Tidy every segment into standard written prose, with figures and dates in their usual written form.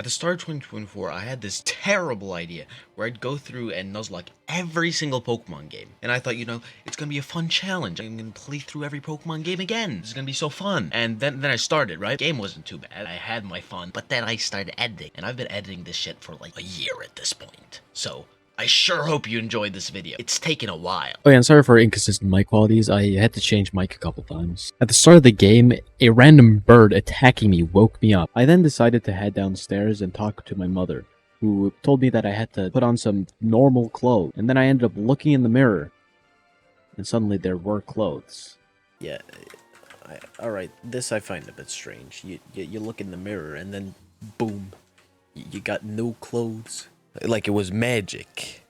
At the start of 2024, I had this terrible idea where I'd go through and Nuzlocke every single Pokemon game. And I thought, it's gonna be a fun challenge. I'm gonna play through every Pokemon game again. This is gonna be so fun. And then I started, right? Game wasn't too bad. I had my fun. But then I started editing. And I've been editing this shit for like a year at this point. So I sure hope you enjoyed this video. It's taken a while. Oh yeah, and sorry for inconsistent mic qualities. I had to change mic a couple times. At the start of the game, a random bird attacking me woke me up. I then decided to head downstairs and talk to my mother, who told me that I had to put on some normal clothes. And then I ended up looking in the mirror, and suddenly there were clothes. Yeah, alright, this I find a bit strange. You look in the mirror and then, boom, you got no clothes. Like it was magic.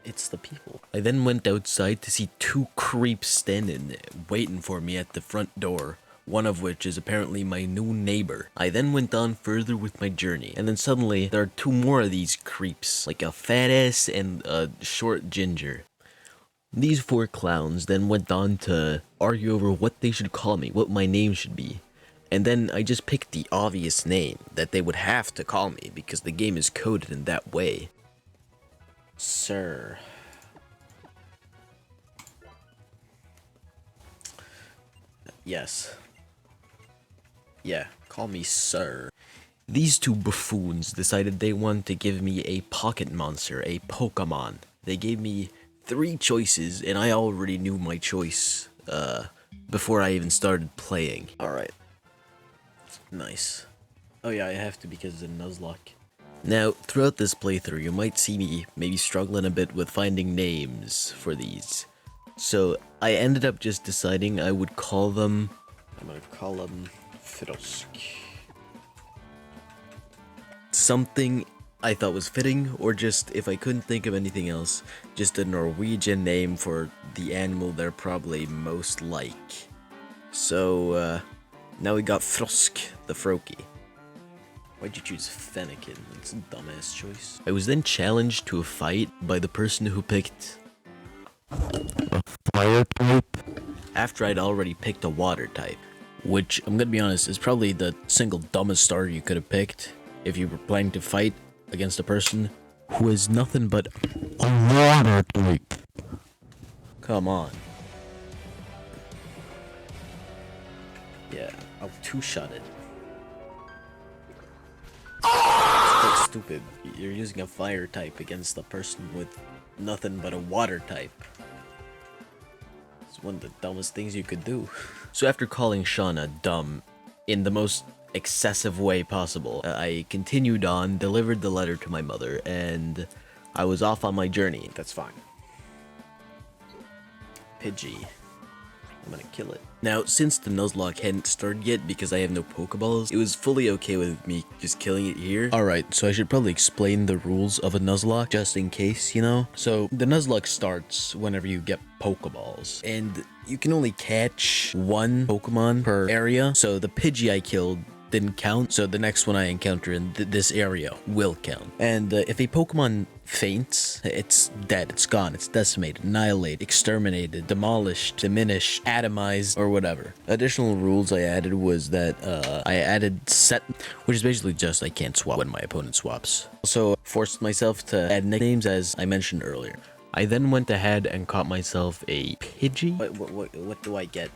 It's the people. I then went outside to see two creeps standing, waiting for me at the front door. One of which is apparently my new neighbor. I then went on further with my journey, and then suddenly there are two more of these creeps, like a fat ass and a short ginger. These four clowns then went on to argue over what they should call me, what my name should be. And then I just picked the obvious name that they would have to call me because the game is coded in that way. Sir. Yes. Yeah, call me Sir. These two buffoons decided they wanted to give me a pocket monster, a Pokemon. They gave me 3 choices, and I already knew my choice, before I even started playing. Alright. Nice. Oh yeah, I have to because of Nuzlocke. Now, throughout this playthrough, you might see me maybe struggling a bit with finding names for these. So, I ended up just deciding I would call them... I'm gonna call them Frosk. Something I thought was fitting, or just, if I couldn't think of anything else, just a Norwegian name for the animal they're probably most like. So, now we got Frosk, the Froakie. Why'd you choose Fennekin? It's a dumbass choice. I was then challenged to a fight by the person who picked a fire type after I'd already picked a water type. Which, I'm gonna be honest, is probably the single dumbest starter you could have picked if you were planning to fight against a person who is nothing but a water type. Come on. Yeah, I'll two-shot it. It's quite stupid. You're using a fire type against a person with nothing but a water type. It's one of the dumbest things you could do. So after calling Shauna dumb in the most excessive way possible, I continued on, delivered the letter to my mother, and I was off on my journey. That's fine. Pidgey. I'm gonna kill it. Now, since the Nuzlocke hadn't started yet because I have no Pokeballs, it was fully okay with me just killing it here. Alright, so I should probably explain the rules of a Nuzlocke, just in case, you know? So, the Nuzlocke starts whenever you get Pokeballs, and you can only catch 1 Pokemon per area, so the Pidgey I killed didn't count, so the next one I encounter in this area will count. And if a Pokemon faints, it's dead, it's gone, it's decimated, annihilated, exterminated, demolished, diminished, atomized, or whatever. Additional rules I added was that I added set, which is basically just I can't swap when my opponent swaps. Also forced myself to add nicknames as I mentioned earlier. I then went ahead and caught myself a Pidgey. What do I get?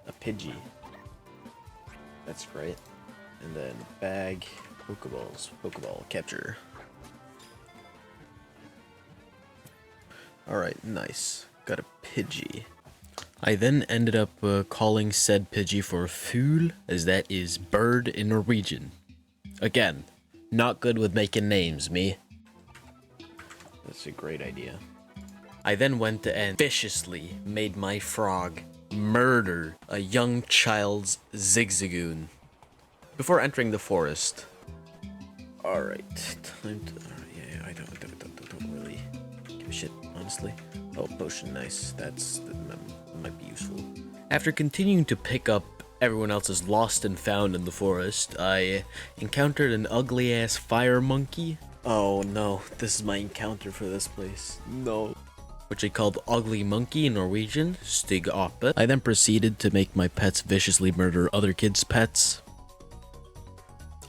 A Pidgey. That's great. And then bag, Pokeballs, Pokeball capture. Alright, nice. Got a Pidgey. I then ended up calling said Pidgey for Fugl, as that is bird in Norwegian. Again, not good with making names, me. That's a great idea. I then went and viciously made my frog murder a young child's Zigzagoon before entering the forest. Alright, time to... yeah, I don't really give a shit, honestly. Oh, potion, nice. That might be useful. After continuing to pick up everyone else's lost and found in the forest, I encountered an ugly-ass fire monkey. Oh no, this is my encounter for this place. No. Which I called Ugly Monkey in Norwegian, Stig Ape. I then proceeded to make my pets viciously murder other kids' pets.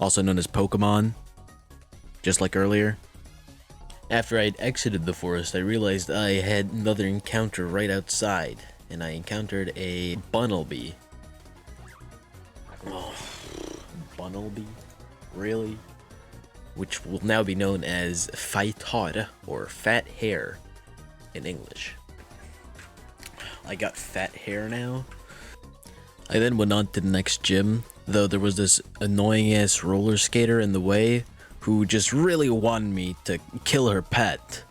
also known as Pokemon, just like earlier. After I'd exited the forest, I realized I had another encounter right outside, and I encountered a Bunnelby. Oh, Bunnelby? Really? Which will now be known as Feitar, or Fat Hair in English. I got fat hair now. I then went on to the next gym, though there was this annoying ass roller skater in the way who just really wanted me to kill her pet.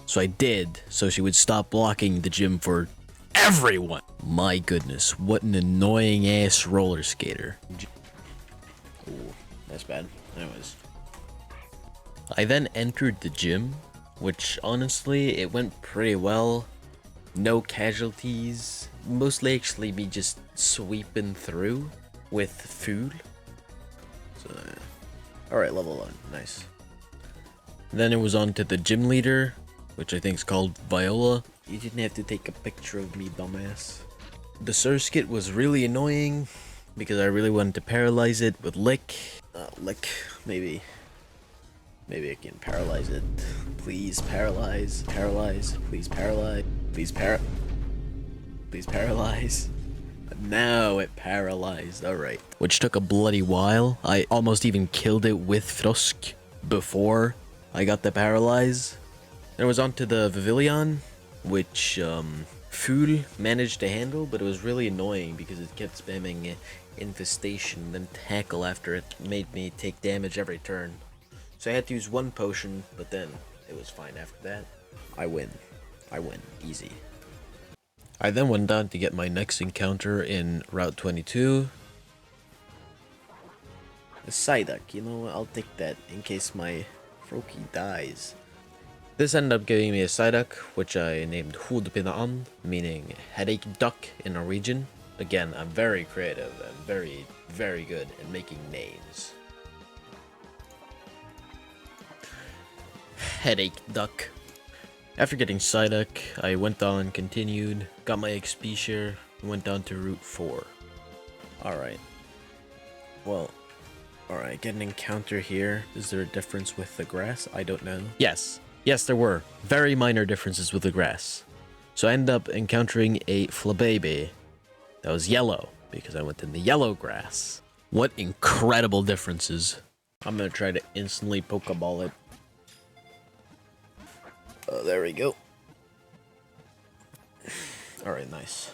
So I did, so she would stop blocking the gym for everyone. My goodness, what an annoying ass roller skater. Ooh, that's bad. Anyways. I then entered the gym, which honestly, it went pretty well. No casualties. Mostly actually me just sweeping through with food. So, alright, level 1. Nice. Then it was on to the gym leader, which I think is called Viola. You didn't have to take a picture of me, dumbass. The Surskit was really annoying because I really wanted to paralyze it with Lick. Lick, maybe. Maybe I can paralyze it. Please paralyze. Paralyze. Please paralyze. Please paralyze. Now it paralyzed. Alright. Which took a bloody while. I almost even killed it with Frusk before I got the paralyze. Then it was on to the Vivillon, which Fool managed to handle, but it was really annoying because it kept spamming Infestation, then Tackle after it made me take damage every turn. So I had to use one potion, but then it was fine after that. I win. Easy. I then went down to get my next encounter in Route 22. A Psyduck, you know, I'll take that in case my Froakie dies. This ended up giving me a Psyduck, which I named Hoedpinaan, meaning headache duck in Norwegian. Again, I'm very creative and very, very good at making names. Headache duck. After getting Psyduck, I went on, continued, got my XP share, and went down to Route 4. Alright. Well, alright, get an encounter here. Is there a difference with the grass? I don't know. Yes, there were. Very minor differences with the grass. So I ended up encountering a Flabébé that was yellow, because I went in the yellow grass. What incredible differences. I'm gonna try to instantly Pokeball it. Oh, there we go. Alright, nice.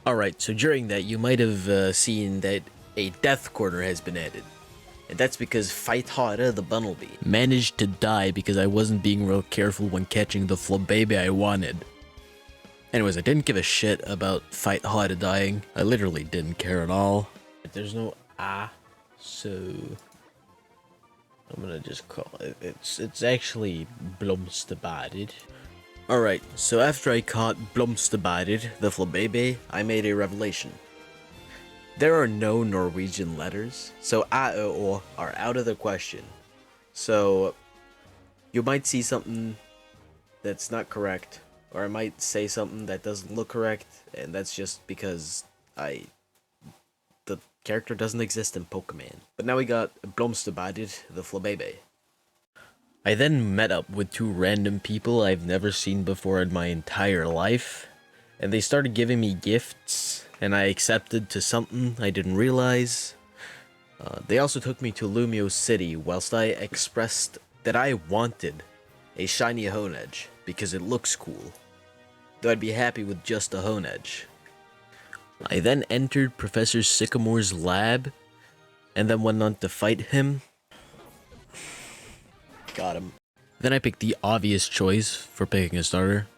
Alright, so during that, you might have seen that a death corner has been added. And that's because Feitar, the Bunnelby, managed to die because I wasn't being real careful when catching the Flabébé I wanted. Anyways, I didn't give a shit about Feitar dying. I literally didn't care at all. There's no so I'm gonna just call it, it's actually Blomsterbadet. Alright, so after I caught Blomsterbadet, the Flabébé, I made a revelation. There are no Norwegian letters, so A, O are out of the question. So, you might see something that's not correct, or I might say something that doesn't look correct, and that's just because the character doesn't exist in Pokemon. But now we got Blomsterbadet, the Flabébé. I then met up with two random people I've never seen before in my entire life, and they started giving me gifts, and I accepted to something I didn't realize. They also took me to Lumio City, whilst I expressed that I wanted a shiny Honedge, because it looks cool, though I'd be happy with just a Honedge. I then entered Professor Sycamore's lab, and then went on to fight him. Got him. Then I picked the obvious choice for picking a starter.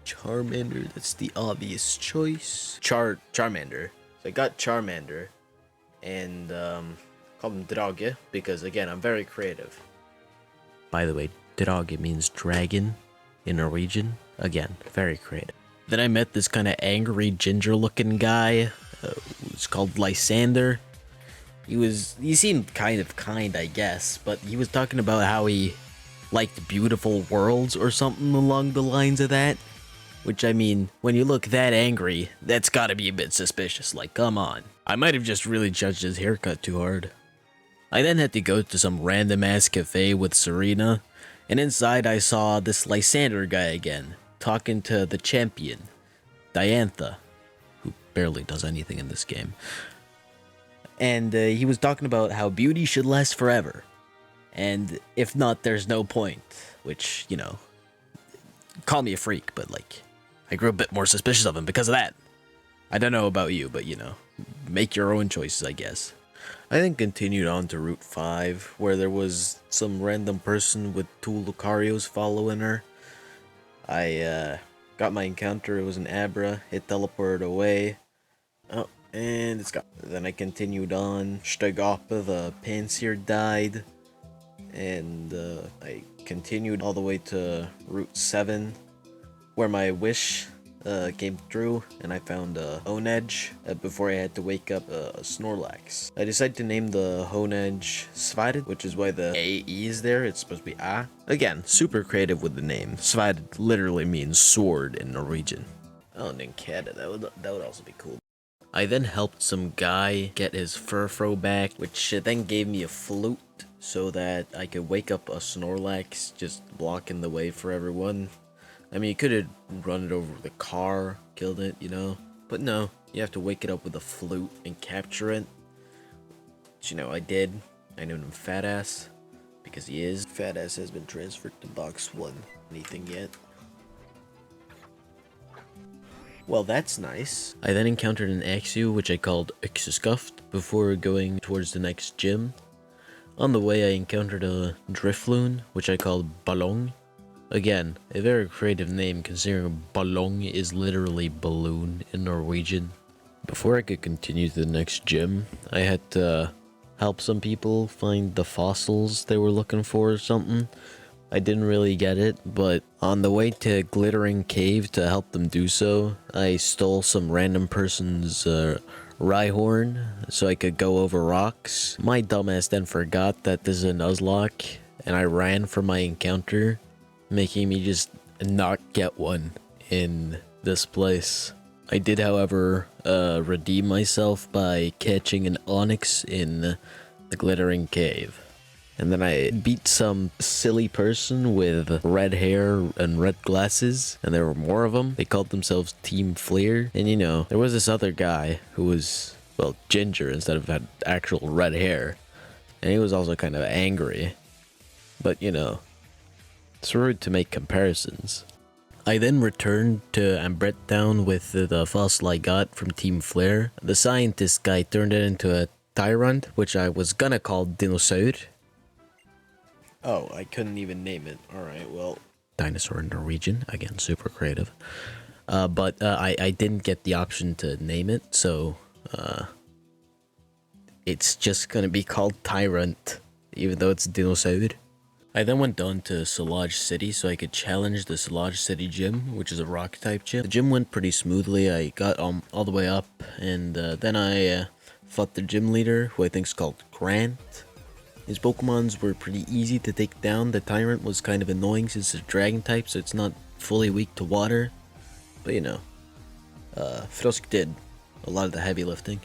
Charmander, that's the obvious choice. Charmander. So I got Charmander, and called him Drage, because again, I'm very creative. By the way, Drage means dragon in Norwegian. Again, very creative. Then I met this kind of angry ginger-looking guy. Who's called Lysander. He seemed kind of kind, I guess, but he was talking about how he liked beautiful worlds or something along the lines of that. Which, I mean, when you look that angry, that's gotta be a bit suspicious. Like, come on. I might have just really judged his haircut too hard. I then had to go to some random ass cafe with Serena, and inside I saw this Lysander guy again, talking to the champion, Diantha, who barely does anything in this game. And he was talking about how beauty should last forever. And if not, there's no point. Which, you know, call me a freak, but like, I grew a bit more suspicious of him because of that. I don't know about you, but you know, make your own choices, I guess. I then continued on to Route 5, where there was some random person with 2 Lucarios following her. I got my encounter, it was an Abra, it teleported away. Oh, and it's got... Then I continued on, Stegapa the Panseer died, and I continued all the way to Route 7, where my wish came through, and I found Honedge before I had to wake up Snorlax. I decided to name the Honedge Svarid, which is why the A-E is there. It's supposed to be A. Again, super creative with the name. Svarid literally means sword in Norwegian. Oh, Ninkata, that would also be cool. I then helped some guy get his Furfro back, which then gave me a flute so that I could wake up a Snorlax, just blocking the way for everyone. I mean, you could have run it over with a car, killed it, you know? But no, you have to wake it up with a flute and capture it. Which, you know, I did. I named him Fat Ass, because he is. Fat Ass has been transferred to Box 1. Anything yet? Well, that's nice. I then encountered an Axew, which I called Uxuscuffed, before going towards the next gym. On the way, I encountered a Drifloon, which I called Ballong. Again, a very creative name considering Ballong is literally balloon in Norwegian. Before I could continue to the next gym, I had to help some people find the fossils they were looking for or something. I didn't really get it, but on the way to Glittering Cave to help them do so, I stole some random person's Rhyhorn so I could go over rocks. My dumbass then forgot that this is a Nuzlocke, and I ran from my encounter, making me just not get one in this place. I did, however, redeem myself by catching an Onyx in the Glittering Cave. And then I beat some silly person with red hair and red glasses, and there were more of them. They called themselves Team Fleer. And you know, there was this other guy who was, well, ginger instead of had actual red hair. And he was also kind of angry. But you know, it's rude to make comparisons. I then returned to Ambret Town with the fossil I got from Team Flare. The scientist guy turned it into a Tyrant, which I was gonna call Dinosaur. Oh, I couldn't even name it. Alright, well, dinosaur in Norwegian. Again, super creative. But I didn't get the option to name it, so it's just gonna be called Tyrant, even though it's Dinosaur. I then went on to Solage City so I could challenge the Solage City gym, which is a rock type gym. The gym went pretty smoothly. I got all the way up, and then I fought the gym leader, who I think is called Grant. His Pokemons were pretty easy to take down. The Tyrant was kind of annoying since it's a dragon type, so it's not fully weak to water. But you know, Frosk did a lot of the heavy lifting.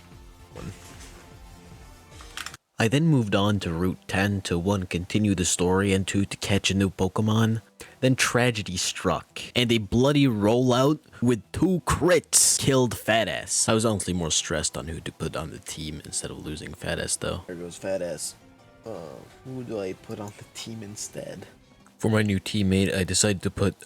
I then moved on to Route 10 to 1, continue the story, and 2, to catch a new Pokemon. Then tragedy struck, and a bloody rollout with 2 crits killed Fat Ass. I was honestly more stressed on who to put on the team instead of losing Fat Ass though. There goes Fat Ass. Who do I put on the team instead? For my new teammate, I decided to put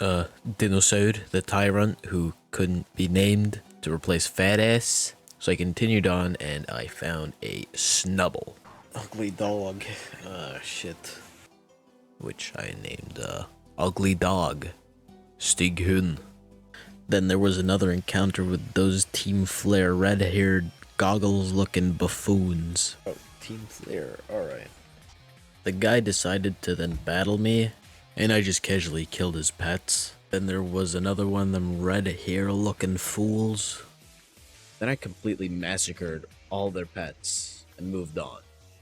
Dinosaur, the Tyrant, who couldn't be named, to replace Fat Ass. So I continued on, and I found a Snubble. Ugly Dog. Shit. Which I named, Ugly Dog. Stighun. Then there was another encounter with those Team Flare red-haired, goggles-looking buffoons. Oh, Team Flare, alright. The guy decided to then battle me, and I just casually killed his pets. Then there was another one of them red-hair-looking fools. Then I completely massacred all their pets and moved on.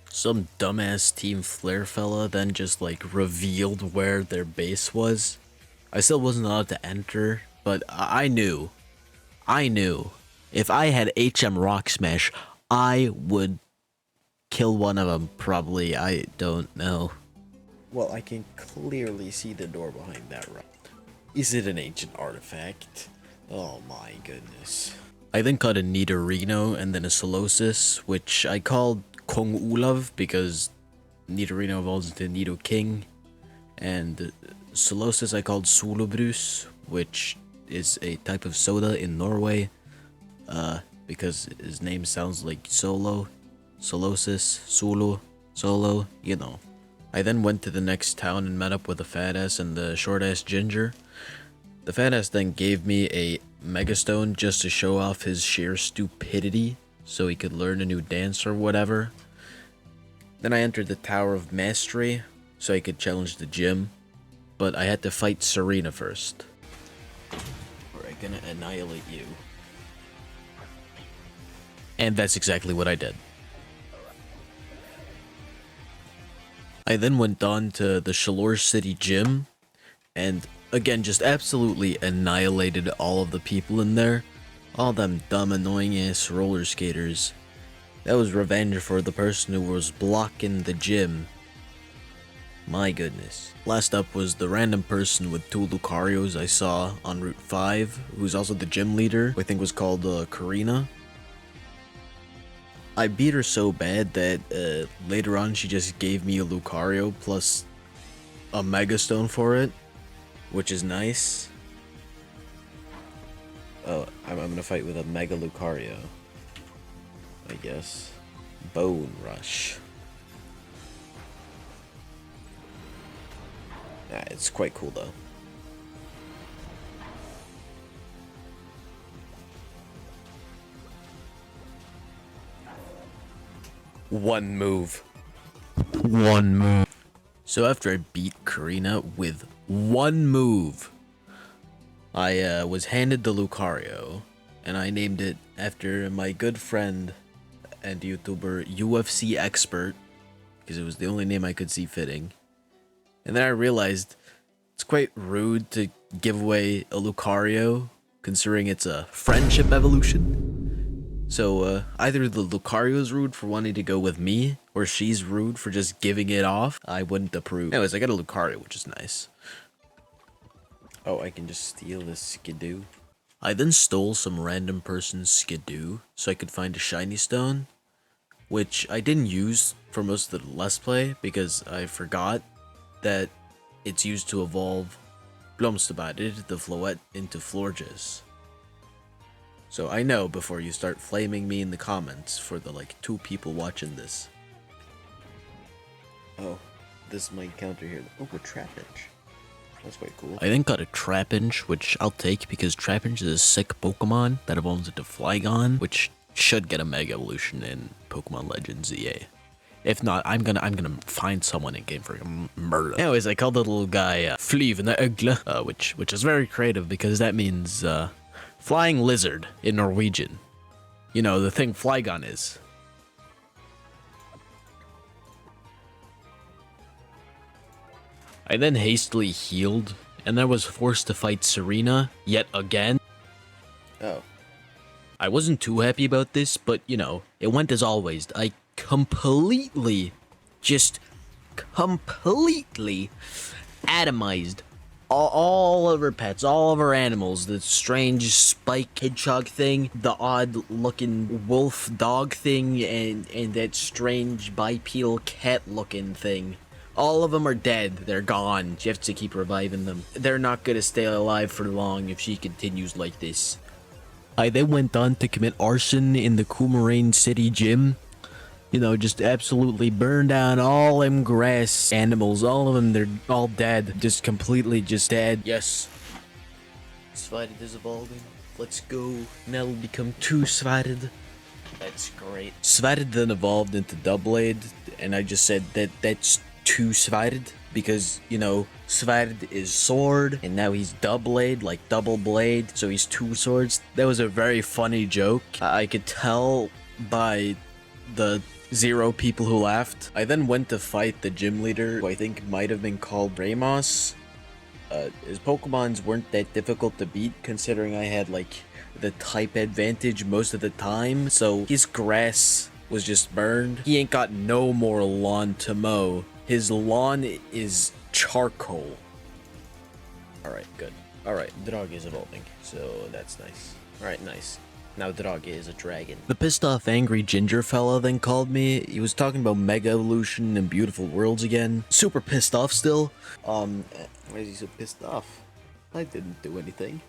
Some dumbass Team Flare fella then just like revealed where their base was. I still wasn't allowed to enter, but I knew. If I had HM Rock Smash, I would kill one of them, probably. I don't know. Well, I can clearly see the door behind that rock. Is it an ancient artifact? Oh my goodness. I then caught a Nidorino and then a Solosis, which I called Kong Olav because Nidorino evolves into Nido King. And Solosis I called Solobrus, which is a type of soda in Norway. Because his name sounds like Solo, Solosis, Solo, you know. I then went to the next town and met up with the fat ass and the short ass ginger. The fat ass then gave me a megastone just to show off his sheer stupidity, so he could learn a new dance or whatever. Then I entered the Tower of Mastery, so I could challenge the gym, but I had to fight Serena first. Alright, gonna annihilate you. And that's exactly what I did. I then went on to the Shalor City Gym, and again, just absolutely annihilated all of the people in there. All them dumb, annoying ass roller skaters. That was revenge for the person who was blocking the gym. My goodness. Last up was the random person with 2 Lucarios I saw on Route 5, who's also the gym leader, who I think was called Karina. I beat her so bad that later on she just gave me a Lucario plus a Megastone for it, which is nice. Oh, I'm gonna fight with a Mega Lucario, I guess. Bone Rush. It's quite cool though. One move. So after I beat Karina with one move, I was handed the Lucario, and I named it after my good friend and YouTuber UFC Expert, because it was the only name I could see fitting. And then I realized it's quite rude to give away a Lucario, considering it's a friendship evolution. So, either the Lucario's rude for wanting to go with me, or she's rude for just giving it off. I wouldn't approve. Anyways, I got a Lucario, which is nice. Oh, I can just steal this Skidoo. I then stole some random person's Skidoo, so I could find a shiny stone, which I didn't use for most of the Let's Play, because I forgot that it's used to evolve Blomsterbader, the Floette, into Florges. So I know before you start flaming me in the comments for the 2 people watching this. Oh, this might counter here. Oh, a Trapinch. That's quite cool. I then got a Trapinch, which I'll take because Trapinch is a sick Pokemon that evolves into Flygon, which should get a Mega Evolution in Pokémon Legends Z-A. If not, I'm gonna find someone in game for murder. Anyways, I called the little guy Flyvende Øgle, which is very creative because that means flying lizard in Norwegian. You know, the thing Flygon is. I then hastily healed, and I was forced to fight Serena yet again. Oh. I wasn't too happy about this, but you know, it went as always. I completely atomized all of her pets, all of her animals, the strange spike hedgehog thing, the odd looking wolf dog thing, and that strange bipedal cat looking thing. All of them are dead. They're gone. She has to keep reviving them. They're not gonna stay alive for long if she continues like this. I then went on to commit arson in the Coumarine City Gym. You know, just absolutely burn down all them grass animals. All of them, they're all dead. Just completely just dead. Yes. Svided is evolving. Let's go. Now it'll become 2 Svided. That's great. Svided then evolved into Doublade, and I just said that's 2 Svided because, you know, Svided is sword, and now he's Doublade, like double blade, so he's 2 swords. That was a very funny joke. I could tell by the 0 people who laughed. I then went to fight the gym leader, who I think might have been called Ramos. His Pokemons weren't that difficult to beat, considering I had, the type advantage most of the time. So his grass was just burned. He ain't got no more lawn to mow. His lawn is charcoal. Alright, good. Alright, the dog is evolving, so that's nice. Alright, nice. Now the dog is a dragon. The pissed off angry ginger fella then called me. He was talking about Mega Evolution and Beautiful Worlds again. Super pissed off still. Why is he so pissed off? I didn't do anything.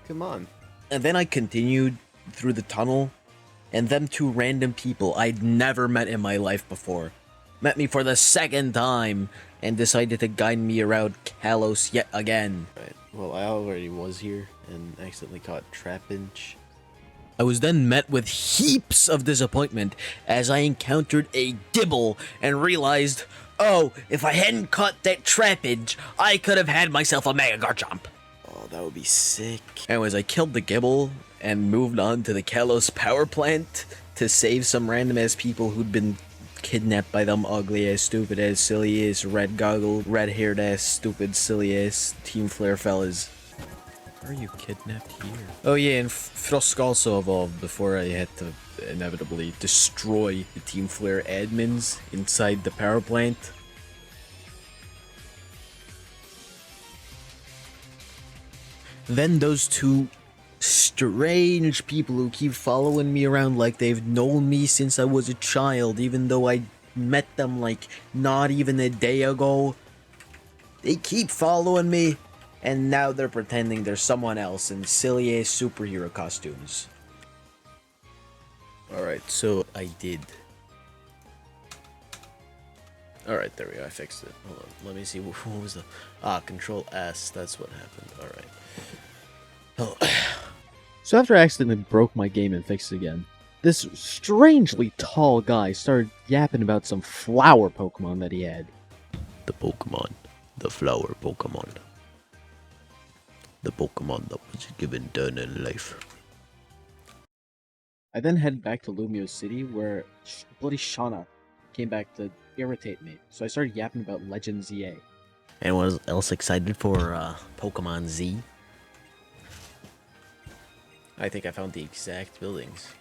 Come on. And then I continued through the tunnel, and them two random people I'd never met in my life before met me for the second time and decided to guide me around Kalos yet again. Right. Well, I already was here and accidentally caught Trapinch. I was then met with heaps of disappointment as I encountered a Gibble and realized, oh, if I hadn't caught that Trapinch, I could have had myself a Mega Garchomp. Oh, that would be sick. Anyways, I killed the Gibble and moved on to the Kalos power plant to save some random ass people who'd been kidnapped by them ugly ass, stupid ass, silly ass, red goggle, red haired ass, stupid, silly ass Team Flare fellas. Why are you kidnapped here? Oh yeah, and Frosk also evolved before I had to inevitably destroy the Team Flare admins inside the power plant. Then those two strange people who keep following me around like they've known me since I was a child, even though I met them like not even a day ago. They keep following me, and now they're pretending they're someone else in silly ass superhero costumes. Alright, so I did. Alright, there we go, I fixed it. Hold on, let me see, what was the... Control S, that's what happened, alright. Oh. So after I accidentally broke my game and fixed it again, this strangely tall guy started yapping about some flower Pokemon that he had. The Pokemon. The flower Pokemon. The Pokemon that was given turn in life. I then headed back to Lumio City where bloody Shauna came back to irritate me. So I started yapping about Legends Z-A. Anyone else excited for Pokemon Z? I think I found the exact buildings.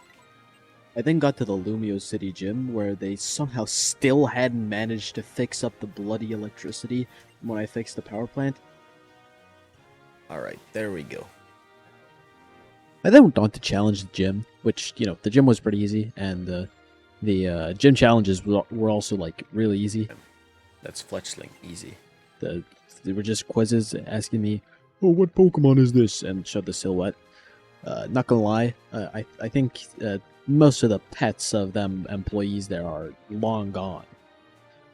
I then got to the Lumio City gym where they somehow still hadn't managed to fix up the bloody electricity when I fixed the power plant. Alright, there we go. I then went on to challenge the gym, which, you know, the gym was pretty easy, and the gym challenges were also, like, really easy. That's Fletchling, easy. They were just quizzes asking me, oh, what Pokemon is this? And showed the silhouette. Not gonna lie, I think most of the pets of them employees there are long gone.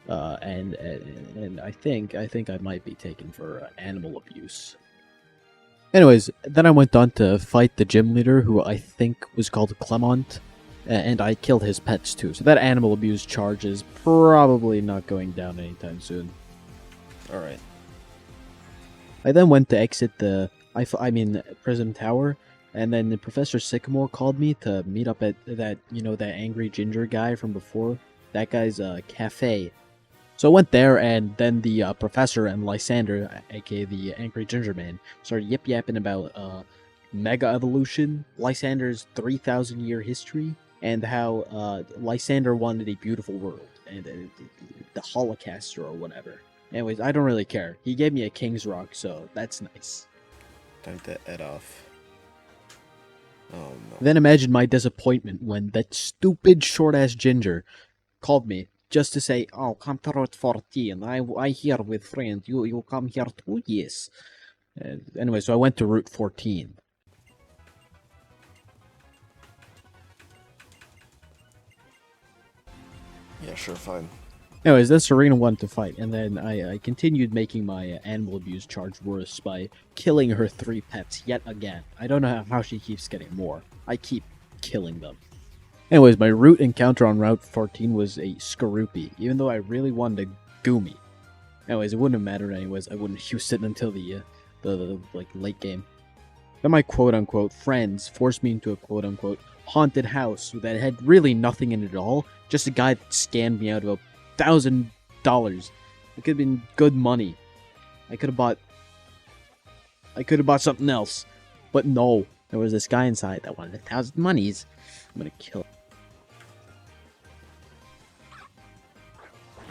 And I think I might be taken for animal abuse. Anyways, then I went on to fight the gym leader, who I think was called Clement, and I killed his pets too. So that animal abuse charge is probably not going down anytime soon. Alright. I then went to exit the Prism Tower, and then Professor Sycamore called me to meet up at that angry ginger guy from before. That guy's cafe. So I went there, and then the professor and Lysander, aka the angry ginger man, started yip-yapping about Mega Evolution, Lysander's 3,000-year history, and how Lysander wanted a beautiful world, and the Holocaust or whatever. Anyways, I don't really care. He gave me a King's Rock, so that's nice. Time to head off. Oh no. Then imagine my disappointment when that stupid short-ass ginger called me just to say, oh, come to Route 14. I here with friend. You come here too? Yes. Anyway, so I went to Route 14. Yeah, sure, fine. Anyways, this Serena wanted to fight, and then I continued making my animal abuse charge worse by killing her 3 pets yet again. I don't know how she keeps getting more. I keep killing them. Anyways, my route encounter on Route 14 was a Skorupi, even though I really wanted a Goomy. Anyways, it wouldn't have mattered anyways. I wouldn't use it until the late game. Then my quote-unquote friends forced me into a quote-unquote haunted house that had really nothing in it at all. Just a guy that scammed me out of $1,000. It could have been good money. I could have bought something else. But no, there was this guy inside that wanted 1,000 monies. I'm gonna kill him.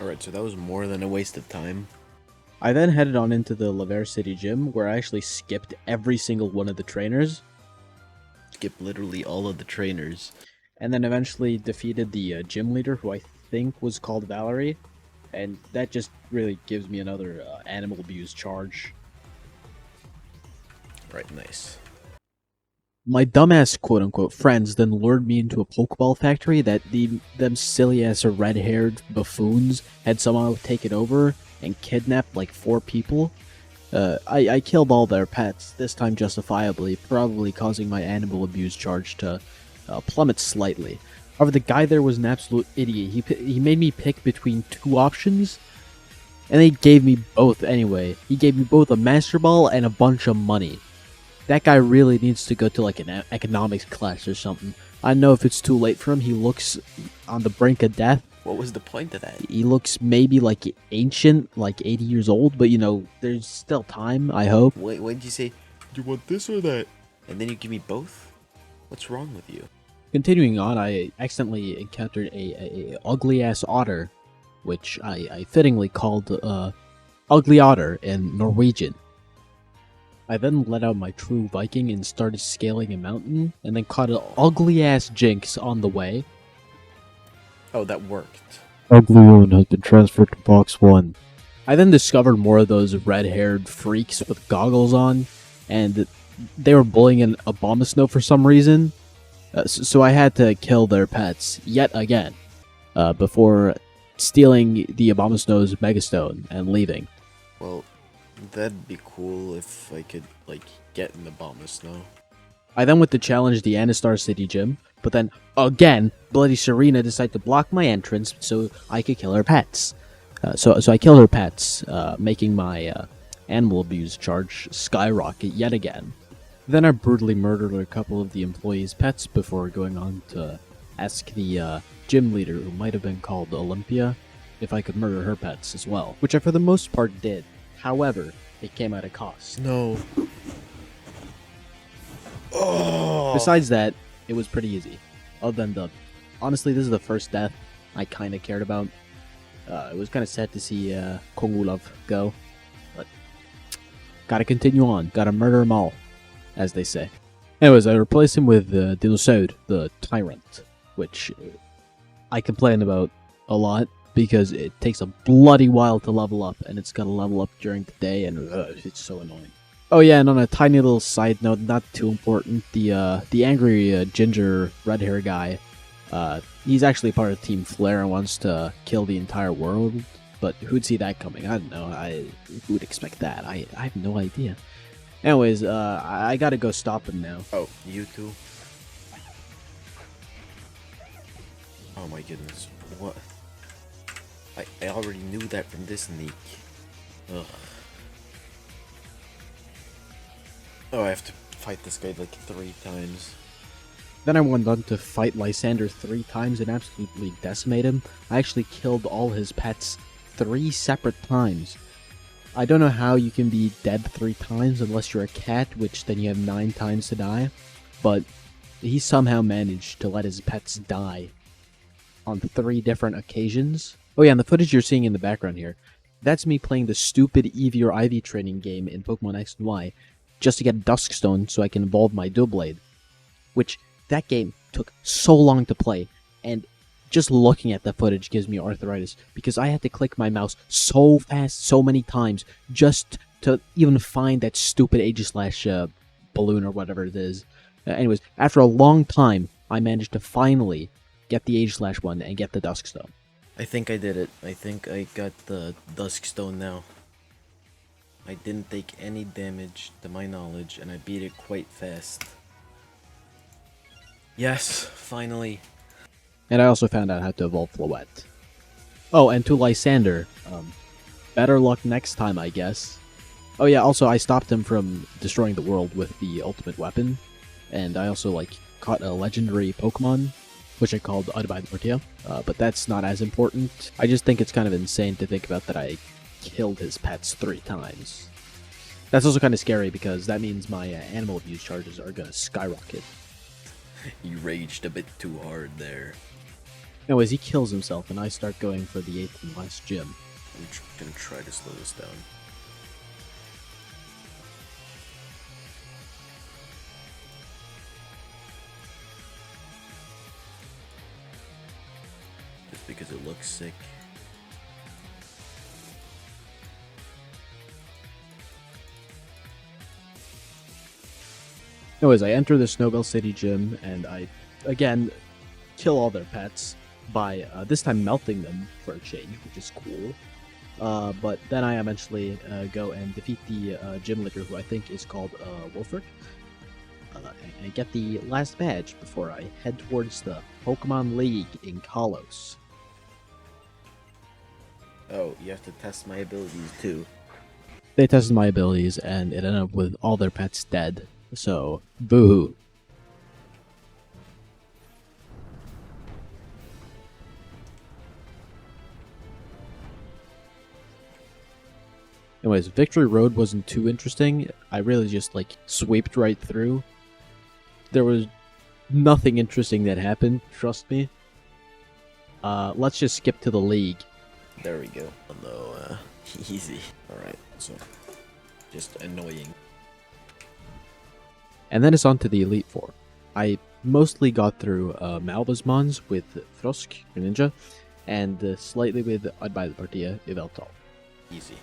Alright, so that was more than a waste of time. I then headed on into the Laver City gym, where I actually skipped every single one of the trainers, Skip literally all of the trainers. and then eventually defeated the gym leader, who I think was called Valerie, and that just really gives me another animal abuse charge. Right, nice. My dumbass quote-unquote friends then lured me into a Pokeball factory that them silly-ass red-haired buffoons had somehow taken over and kidnapped like 4 people. I killed all their pets, this time justifiably, probably causing my animal abuse charge to plummet slightly. However, the guy there was an absolute idiot. He made me pick between 2 options, and they gave me both anyway. He gave me both a Master Ball and a bunch of money. That guy really needs to go to like an economics class or something. I don't know if it's too late for him. He looks on the brink of death. What was the point of that? He looks maybe like ancient, like 80 years old, but you know, there's still time, I hope. Wait, when did you say, do you want this or that? And then you give me both? What's wrong with you? Continuing on, I accidentally encountered a ugly-ass otter, which I fittingly called Ugly Otter in Norwegian. I then let out my true Viking and started scaling a mountain, and then caught an ugly-ass Jinx on the way. Oh, that worked. Ugly one has been transferred to box 1. I then discovered more of those red-haired freaks with goggles on, and they were bullying an Abomasnow for some reason. So I had to kill their pets yet again before stealing the Abomasnow's Megastone and leaving. Well, that'd be cool if I could, like, get in the Abomasnow. I then went to challenge the Anistar City Gym, but then, again, Bloody Serena decided to block my entrance so I could kill her pets. So I killed her pets, making my animal abuse charge skyrocket yet again. Then I brutally murdered a couple of the employees' pets before going on to ask the gym leader, who might have been called Olympia, if I could murder her pets as well, which I for the most part did. However, it came at a cost. No. Oh. Besides that, it was pretty easy. Other than the... Honestly, this is the first death I kind of cared about. It was kind of sad to see Kong Olav go, but gotta continue on. Gotta murder them all, as they say. Anyways, I replaced him with Dinosaur, the Tyrant, which I complain about a lot because it takes a bloody while to level up, and it's gotta level up during the day, and it's so annoying. Oh yeah, and on a tiny little side note, not too important, the angry ginger red hair guy, he's actually part of Team Flare and wants to kill the entire world, but who'd see that coming? I don't know, who would expect that? I have no idea. Anyways, I gotta go stop him now. Oh, you too? Oh my goodness, what? I already knew that from this leak. Ugh. Oh, I have to fight this guy like 3 times. Then I went on to fight Lysander 3 times and absolutely decimate him. I actually killed all his pets 3 separate times. I don't know how you can be dead 3 times unless you're a cat, which then you have 9 times to die, but he somehow managed to let his pets die on 3 different occasions. Oh yeah, and the footage you're seeing in the background here, that's me playing the stupid Eevee or Ivy training game in Pokemon X and Y, just to get Duskstone so I can evolve my Doublade. Which, that game took so long to play, and just looking at the footage gives me arthritis, because I had to click my mouse so fast, so many times, just to even find that stupid Aegislash balloon or whatever it is. Anyways, after a long time, I managed to finally get the Aegislash one and get the Duskstone. I think I did it. I think I got the Duskstone now. I didn't take any damage to my knowledge, and I beat it quite fast. Yes, finally. And I also found out how to evolve Floette. Oh, and to Lysander, better luck next time, I guess. Oh yeah, also I stopped him from destroying the world with the ultimate weapon, and I also caught a legendary Pokemon, which I called Atomized Mortia, but that's not as important. I just think it's kind of insane to think about that I killed his pets 3 times. That's also kind of scary because that means my animal abuse charges are gonna skyrocket. You raged a bit too hard there. Anyways, he kills himself, and I start going for the 8th and last gym. I'm gonna try to slow this down. Just because it looks sick. Anyways, I enter the Snowbell City gym, and I, again, kill all their pets by this time melting them for a change, which is cool. But then I eventually go and defeat the gym leader, who I think is called Wolfric, and get the last badge before I head towards the Pokemon League in Kalos. Oh, you have to test my abilities too. They tested my abilities, and it ended up with all their pets dead. So, boo-hoo. Anyways, Victory Road wasn't too interesting. I really just, like, sweeped right through. There was nothing interesting that happened, trust me. Let's just skip to the league. There we go. Oh, no, easy. Alright, so just annoying. And then it's on to the Elite Four. I mostly got through Malva's Mons with Throsk, Greninja, and slightly with Adbile Partida, Yveltal. Easy.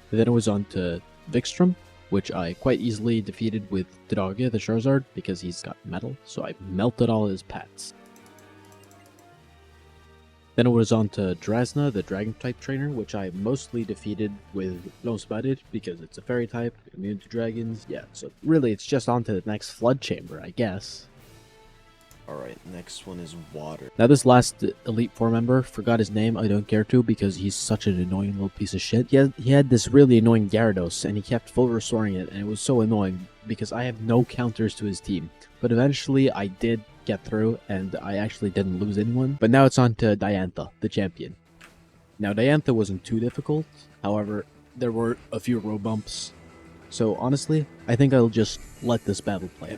Then it was on to Vikstrom, which I quite easily defeated with Drage, the Charizard, because he's got metal, so I melted all his pets. Then it was on to Drasna, the Dragon-type trainer, which I mostly defeated with Nosebudget, because it's a fairy type, immune to dragons. Yeah, so really it's just on to the next Flood Chamber, I guess. Alright, next one is water. Now this last Elite Four member, forgot his name, I don't care to, because he's such an annoying little piece of shit. He had this really annoying Gyarados, and he kept full restoring it, and it was so annoying, because I have no counters to his team. But eventually I did get through, and I actually didn't lose anyone. But now it's on to Diantha, the champion. Now Diantha wasn't too difficult, however, there were a few row bumps. So honestly, I think I'll just let this battle play.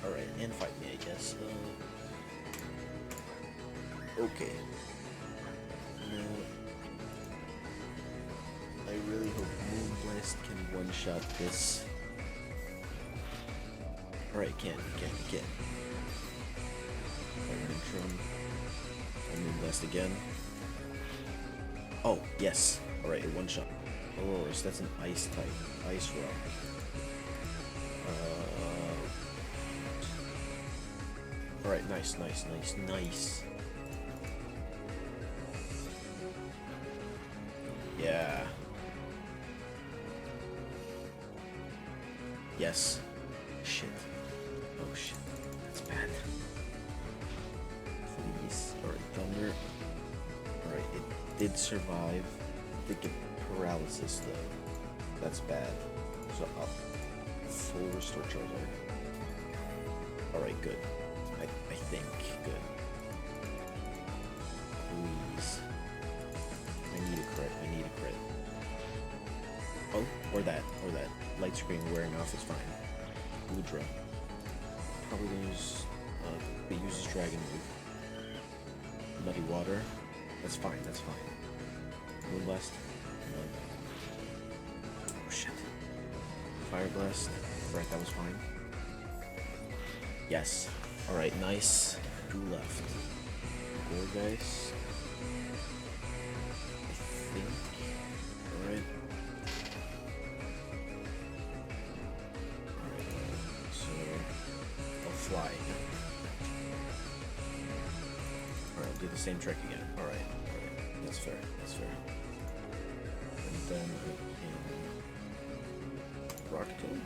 Alright, and fight me, I guess. Okay. Now, I really hope Moonblast can one-shot this. Alright, can. Fire Intrum. And Moonblast again. Oh, yes. Alright, one shot. Oh, so that's an ice type. Ice rock. Alright, nice. Yeah. Yes. Shit. Oh shit. That's bad. Please. Alright, Thunder. Alright, it did survive. I think it paralysis though. That's bad. So up. Full restore Charizard. Alright, good. I think. Good. Please. I need a crit. Oh, or that. Light screen wearing off is fine. Boudra. Probably gonna use, it uses Dragon Move. Muddy Water. That's fine. Moonblast. Oh shit. Fire Blast. Right, that was fine. Yes. Alright, nice. 2 left. Gorgeist. I think. Alright. So I'll fly. Alright, I'll do the same trick again. Alright. That's fair. And then I can rock kill.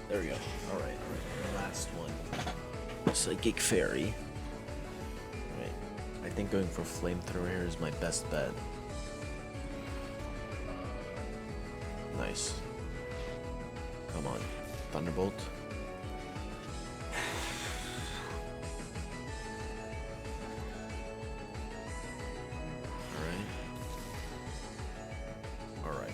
There we go. Alright. The last one. Psychic Fairy. Alright. I think going for Flamethrower here is my best bet. Nice. Come on. Thunderbolt. Alright.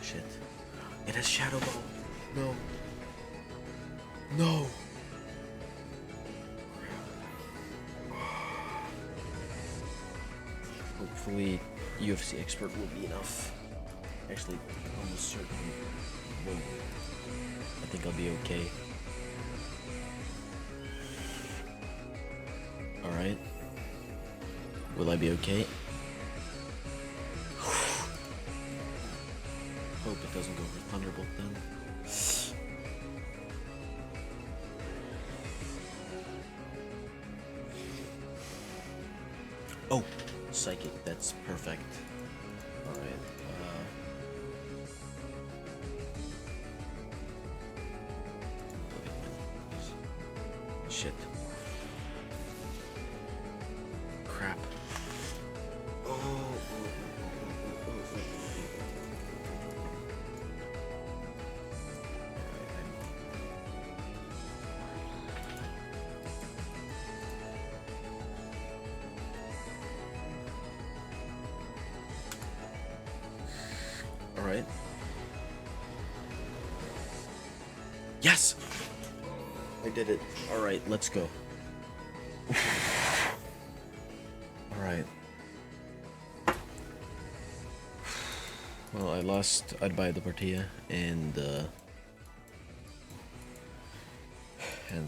Shit. It has Shadow Ball. No. No. Hopefully, UFC expert will be enough. Actually, almost certain. Whoa. I think I'll be okay. Alright. Will I be okay? Hope it doesn't go for Thunderbolt then. Oh! Psychic, that's perfect. Alright, shit. Crap. Alright. Yes! I did it. Alright, let's go. Alright. Well, I lost I'd buy the partida and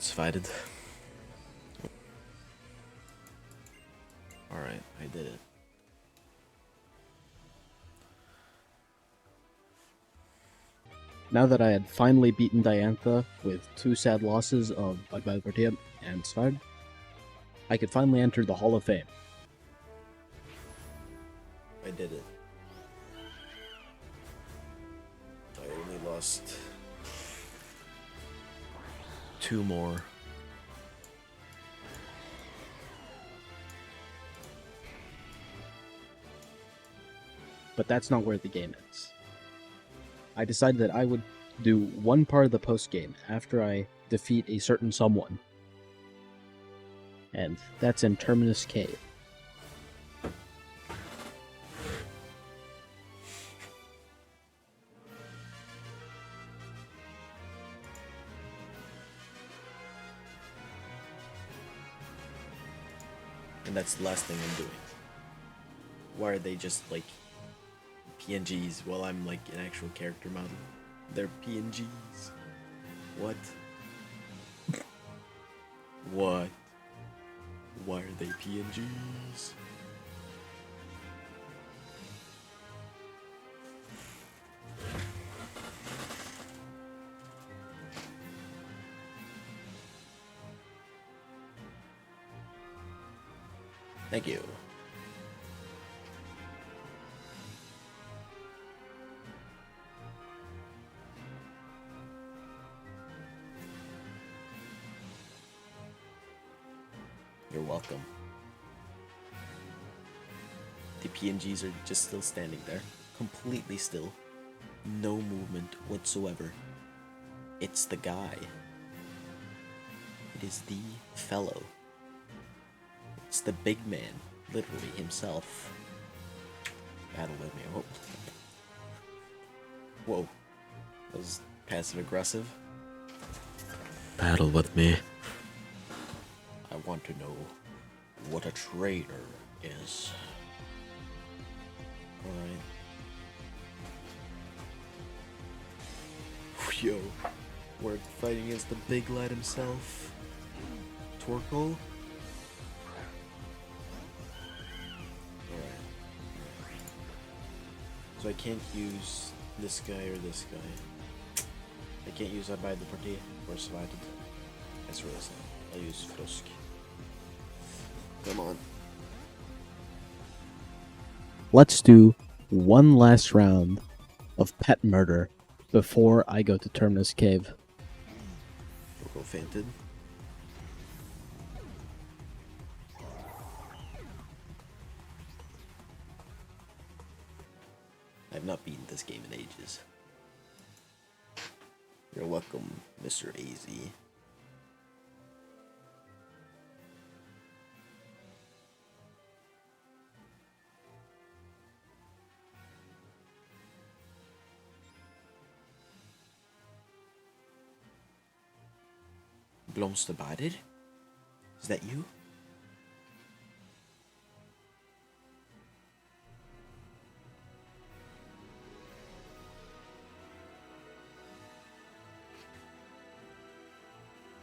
fighted. Alright, I did it. Now that I had finally beaten Diantha with 2 sad losses of Advalvertia and Svard, I could finally enter the Hall of Fame. I did it. I only lost 2 more. But that's not where the game ends. I decided that I would do one part of the post-game after I defeat a certain someone. And that's in Terminus Cave. And that's the last thing I'm doing. Why are they just like PNGs while I'm like an actual character model? They're PNGs. What? What? Why are they PNGs? Thank you. You're welcome. The PNGs are just still standing there, completely still. No movement whatsoever. It's the guy. It is the fellow. It's the big man, literally himself. Battle with me. Oh. Whoa. That was passive aggressive. Battle with me. I want to know what a traitor is. Alright. Yo, we're fighting against the big lad himself. Torkoal? Alright. So I can't use this guy or this guy. I can't use that by the party or survived. That's really sad. I'll use Frosk. Come on. Let's do one last round of pet murder before I go to Terminus Cave. Torkoal fainted. I've not beaten this game in ages. You're welcome, Mr. AZ. Blomsterbader? Is that you?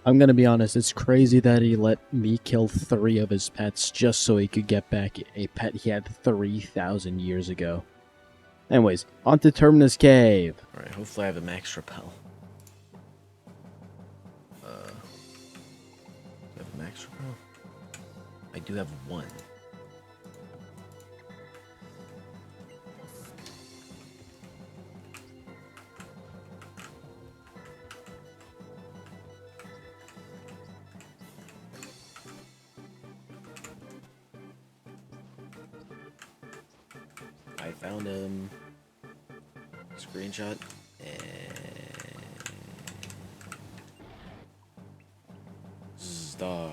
I'm gonna be honest, it's crazy that he let me kill 3 of his pets just so he could get back a pet he had 3,000 years ago. Anyways, on to Terminus Cave. Alright, hopefully I have a max repel. Do I have a max repel? I do have 1. I found him. Screenshot and star.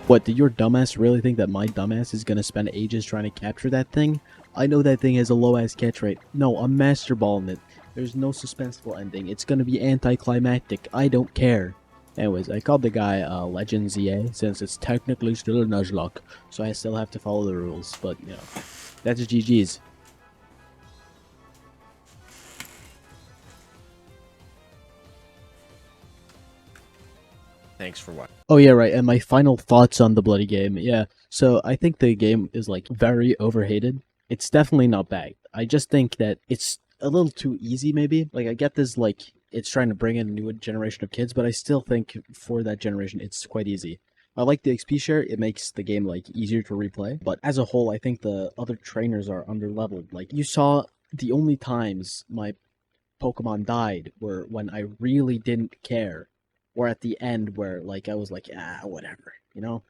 What, did your dumbass really think that my dumbass is gonna spend ages trying to capture that thing? I know that thing has a low-ass catch rate. No, I'm Master Ball in it. There's no suspenseful ending. It's gonna be anticlimactic. I don't care. Anyways, I called the guy Legends Z-A since it's technically still a Nuzlocke, so I still have to follow the rules, but, you know, that's GG's. Thanks for watching. Oh yeah, right, and my final thoughts on the bloody game. Yeah, so I think the game is, like, very overhated. It's definitely not bad. I just think that it's a little too easy, maybe. Like, I get this, like, it's trying to bring in a new generation of kids, but I still think for that generation, it's quite easy. I like the XP share, it makes the game, like, easier to replay, but as a whole, I think the other trainers are underleveled. Like, you saw the only times my Pokemon died were when I really didn't care. Or at the end where, like, I was like, whatever, you know?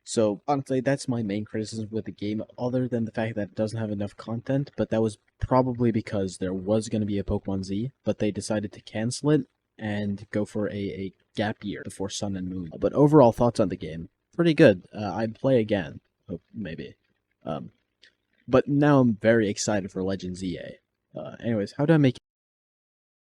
So, honestly, that's my main criticism with the game, other than the fact that it doesn't have enough content, but that was probably because there was going to be a Pokemon Z, but they decided to cancel it and go for a gap year before Sun and Moon. But overall thoughts on the game, pretty good. I'd play again, hope, maybe. But now I'm very excited for Legends Z-A. Anyways, how do I make